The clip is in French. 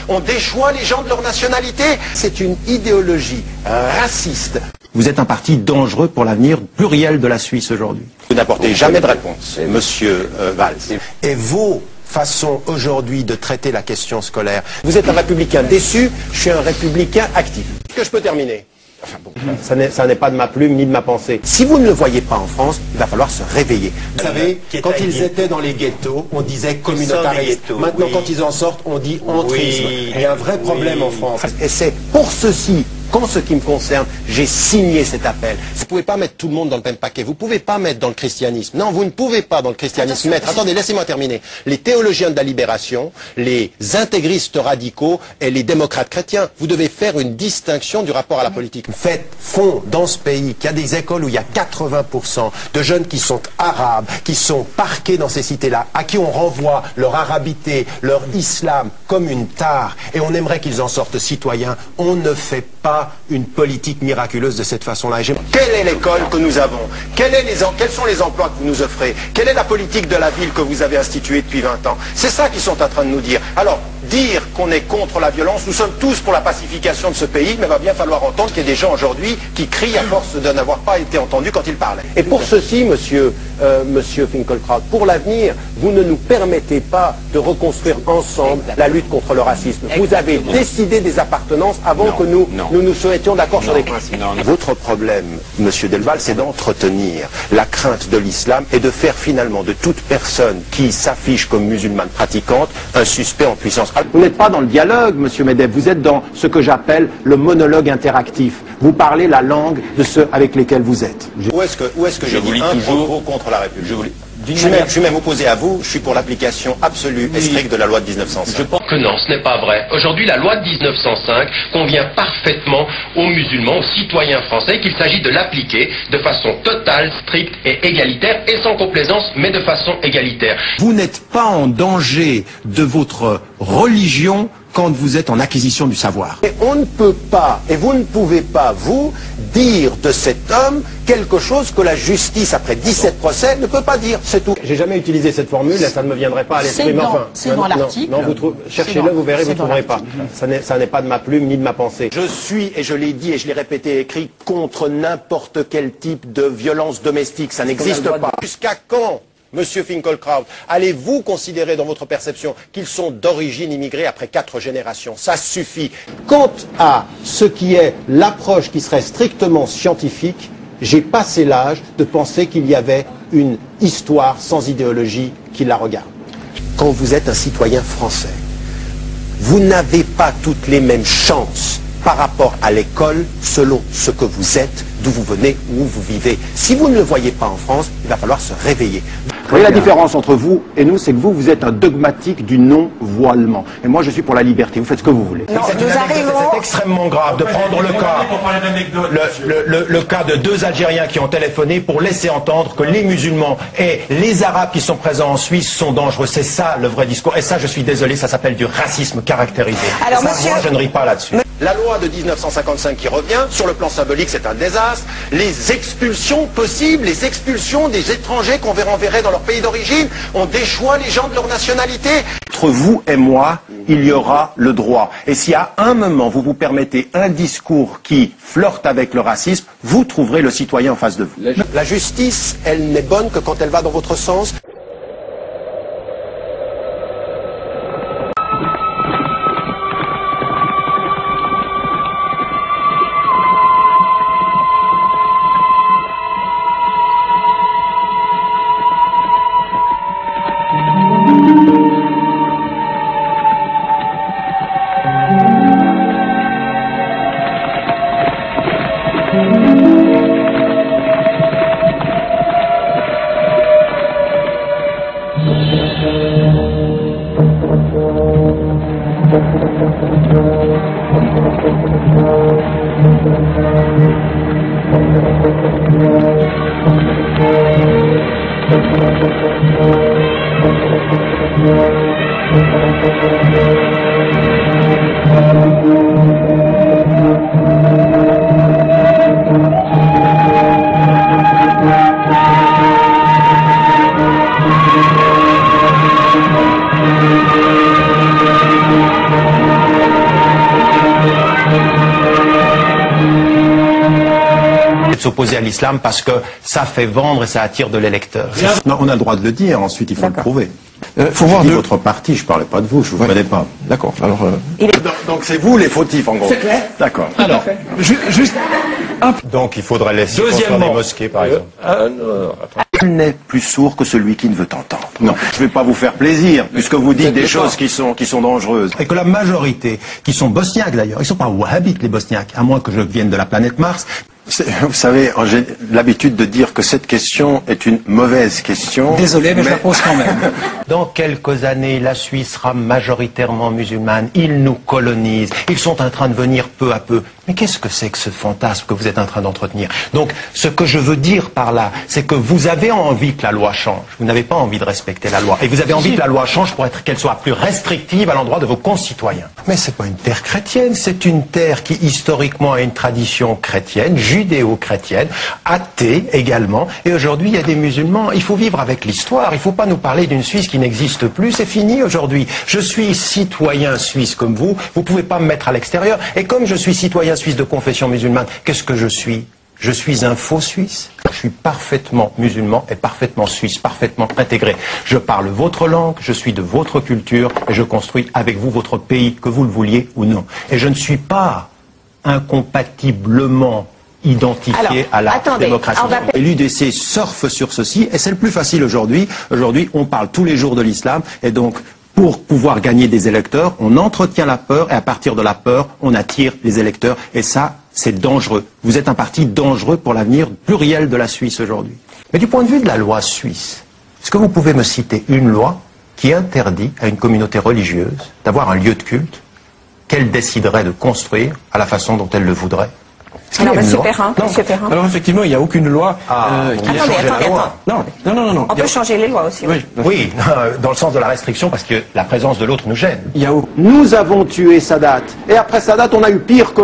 On déchoit les gens de leur nationalité. C'est une idéologie raciste. Vous êtes un parti dangereux pour l'avenir pluriel de la Suisse aujourd'hui. Vous n'apportez jamais de réponse, monsieur Valls. Et vos façons aujourd'hui de traiter la question scolaire. Vous êtes un républicain déçu, je suis un républicain actif. Est-ce que je peux terminer? Enfin bon, ça n'est pas de ma plume ni de ma pensée. Si vous ne le voyez pas en France, il va falloir se réveiller. Vous savez, quand ils étaient dans les ghettos, on disait communautarisme. Maintenant, quand ils en sortent, on dit entrisme. Il y a un vrai problème en France. Et c'est pour ceci qu'en ce qui me concerne, j'ai signé cet appel. Vous ne pouvez pas mettre tout le monde dans le même paquet. Vous ne pouvez pas mettre dans le christianisme. Non, vous ne pouvez pas dans le christianisme mettre. Attendez, laissez-moi terminer. Les théologiens de la libération, les intégristes radicaux et les démocrates chrétiens. Vous devez faire une distinction du rapport à la politique. Faites fond dans ce pays qu'il y a des écoles où il y a 80% de jeunes qui sont arabes, qui sont parqués dans ces cités-là, à qui on renvoie leur arabité, leur islam comme une tare, et on aimerait qu'ils en sortent citoyens. On ne fait pas une politique miraculeuse de cette façon-là. Quelle est l'école que nous avons? Quels sont les emplois que vous nous offrez? Quelle est la politique de la ville que vous avez instituée depuis 20 ans? C'est ça qu'ils sont en train de nous dire. Alors, dire qu'on est contre la violence, nous sommes tous pour la pacification de ce pays, mais il va bien falloir entendre qu'il y a des gens aujourd'hui qui crient à force de n'avoir pas été entendus quand ils parlaient. Et pour ceci, monsieur Finkielkraut, pour l'avenir, vous ne nous permettez pas de reconstruire ensemble la lutte contre le racisme. Vous avez décidé des appartenances avant que nous nous souhaitions d'accord sur les principes. Votre problème, monsieur Delval, c'est d'entretenir la crainte de l'islam et de faire finalement de toute personne qui s'affiche comme musulmane pratiquante un suspect en puissance. Vous n'êtes pas dans le dialogue, monsieur Medvedev, vous êtes dans ce que j'appelle le monologue interactif. Vous parlez la langue de ceux avec lesquels vous êtes. Où est-ce que j'ai dit un propos contre la République? Je suis même opposé à vous, je suis pour l'application absolue et stricte de la loi de 1905. Je pense que non, ce n'est pas vrai. Aujourd'hui, la loi de 1905 convient parfaitement aux musulmans, aux citoyens français, qu'il s'agit de l'appliquer de façon totale, stricte et égalitaire, et sans complaisance, mais de façon égalitaire. Vous n'êtes pas en danger de votre religion quand vous êtes en acquisition du savoir. Et on ne peut pas, et vous ne pouvez pas, vous, dire de cet homme quelque chose que la justice, après 17 procès, ne peut pas dire. C'est tout. J'ai jamais utilisé cette formule, et ça ne me viendrait pas à l'esprit. C'est dans l'article. Non, cherchez-le, vous verrez, vous ne trouverez pas. Ça n'est pas de ma plume ni de ma pensée. Je suis, et je l'ai dit, et je l'ai répété et écrit, contre n'importe quel type de violence domestique. Ça n'existe pas. Jusqu'à quand, monsieur Finkielkraut, allez-vous considérer dans votre perception qu'ils sont d'origine immigrée après 4 générations? Ça suffit. Quant à ce qui est l'approche qui serait strictement scientifique, j'ai passé l'âge de penser qu'il y avait une histoire sans idéologie qui la regarde. Quand vous êtes un citoyen français, vous n'avez pas toutes les mêmes chances par rapport à l'école selon ce que vous êtes, d'où vous venez, où vous vivez. Si vous ne le voyez pas en France, il va falloir se réveiller. Vous voyez la différence entre vous et nous, c'est que vous êtes un dogmatique du non-voilement. Et moi, je suis pour la liberté. Vous faites ce que vous voulez. C'est extrêmement grave de prendre le cas de 2 Algériens qui ont téléphoné pour laisser entendre que les musulmans et les Arabes qui sont présents en Suisse sont dangereux. C'est ça le vrai discours. Et ça, je suis désolé, ça s'appelle du racisme caractérisé. Alors, ça, monsieur... moi, je ne ris pas là-dessus. La loi de 1955 qui revient, sur le plan symbolique, c'est un désastre. Les expulsions possibles, les expulsions des étrangers qu'on renverrait dans leur pays d'origine, on déchoit les gens de leur nationalité. Entre vous et moi, il y aura le droit. Et si à un moment, vous vous permettez un discours qui flirte avec le racisme, vous trouverez le citoyen en face de vous. La justice, elle n'est bonne que quand elle va dans votre sens. de s'opposer à l'islam parce que ça fait vendre et ça attire de l'électeur. Non, on a le droit de le dire, ensuite il faut le prouver. Faut voir Je dis votre parti, je ne parlais pas de vous, je ne vous connais pas. D'accord. Alors. Donc c'est vous les fautifs en gros. C'est clair. D'accord. Alors, juste. Donc il faudrait laisser construire des mosquées par exemple. Nul n'est plus sourd que celui qui ne veut entendre. Non, je ne vais pas vous faire plaisir, puisque vous dites des choses qui sont dangereuses. Et que la majorité, qui sont bosniaques d'ailleurs, ils ne sont pas wahhabites les bosniaques, à moins que je vienne de la planète Mars. Vous savez, j'ai l'habitude de dire que cette question est une mauvaise question. Désolé, mais je la pose quand même. Dans quelques années, la Suisse sera majoritairement musulmane. Ils nous colonisent. Ils sont en train de venir peu à peu. Mais qu'est-ce que c'est que ce fantasme que vous êtes en train d'entretenir? Donc, ce que je veux dire par là, c'est que vous avez envie que la loi change. Vous n'avez pas envie de respecter la loi. Et vous avez envie que la loi change pour qu'elle soit plus restrictive à l'endroit de vos concitoyens. Mais c'est pas une terre chrétienne. C'est une terre qui, historiquement, a une tradition chrétienne, judéo-chrétienne, athée également. Et aujourd'hui, il y a des musulmans. Il faut vivre avec l'histoire. Il ne faut pas nous parler d'une Suisse qui n'existe plus. C'est fini aujourd'hui. Je suis citoyen suisse comme vous. Vous ne pouvez pas me mettre à l'extérieur. Et comme je suis citoyen suisse de confession musulmane, qu'est-ce que je suis? Je suis un faux Suisse. Je suis parfaitement musulman et parfaitement suisse, parfaitement intégré. Je parle votre langue, je suis de votre culture et je construis avec vous votre pays, que vous le vouliez ou non. Et je ne suis pas incompatiblement identifié à la démocratie. Et l'UDC surfe sur ceci et c'est le plus facile aujourd'hui. Aujourd'hui, on parle tous les jours de l'islam et donc pour pouvoir gagner des électeurs, on entretient la peur et à partir de la peur, on attire les électeurs. Et ça, c'est dangereux. Vous êtes un parti dangereux pour l'avenir pluriel de la Suisse aujourd'hui. Mais du point de vue de la loi suisse, est-ce que vous pouvez me citer une loi qui interdit à une communauté religieuse d'avoir un lieu de culte qu'elle déciderait de construire à la façon dont elle le voudrait? Alors, Monsieur Perrin, Monsieur Perrin. Alors, effectivement, il n'y a aucune loi qui a changé la loi. Non. On peut changer les lois aussi. Oui, dans le sens de la restriction, parce que la présence de l'autre nous gêne. Nous avons tué Sadat. Et après Sadat, on a eu pire que